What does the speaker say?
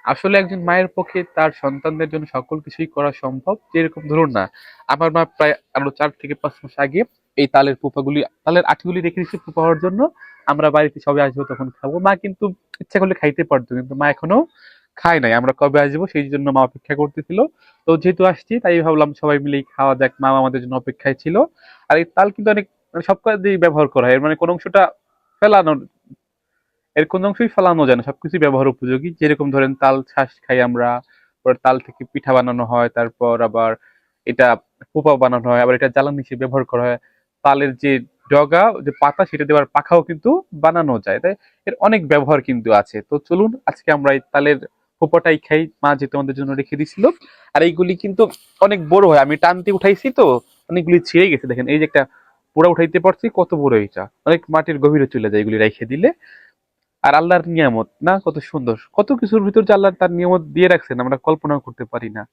আসলে একজন মায়ের পক্ষে তার সন্তানদের জন্য সকল কিছুই করা সম্ভব। যেরকম ধরুন না, আমার মা প্রায় আরো 4 থেকে 5 মাস আগে এই তালের আঠিগুলি রেখে দিচ্ছে ফুপা হওয়ার জন্য। আমরা বাড়িতে সবাই আসবো তখন খাবো। মা কিন্তু ইচ্ছা করলে খাইতে পারতো, কিন্তু মা এখনো খায় নাই। আমরা কবে আসবো সেই জন্য মা অপেক্ষা করতেছিল। তো যেহেতু আসছি তাই ভাবলাম সবাই মিলেই খাওয়া যাক, মা আমাদের জন্য অপেক্ষায় ছিল। আর এই তাল কিন্তু অনেক, মানে সব কাজেই ব্যবহার করা হয়, এর মানে কোনো অংশটা ফেলানো, এর কোনো অংশই ফেলানো যায় না, সবকিছুই ব্যবহার উপযোগী। যেরকম ধরেন তাল ছাঁস খাই আমরা, পরে তাল থেকে পিঠা বানানো হয়, তারপর আবার এটা পোপা বানানো হয়, আবার এটা জ্বালানি হিসেবে ব্যবহার করা হয়। তালের যে ডগা, যে পাতা, সেটা দেওয়ার পাখাও কিন্তু বানানো যায়। তাই এর অনেক ব্যবহার কিন্তু আছে। তো চলুন আজকে আমরা এই তালের পোপাটাই খাই, মা যেহেতু আমাদের জন্য রেখে দিছিল। আর এইগুলি কিন্তু অনেক বড় হয়, আমি টানতে উঠাইছি তো অনেকগুলি ছিঁড়ে গেছে। দেখেন এই যে একটা পুরা উঠাইতে পারছি, কত বড় এটা, অনেক মাটির গভীরে চলে যায় এগুলি রেখে দিলে। আর আল্লাহর নিয়ামত না, কত সুন্দর, কত কিছুর ভিতর যে আল্লাহ তার নিয়ামত দিয়ে রাখছেন আমরা কল্পনাও করতে পারি না।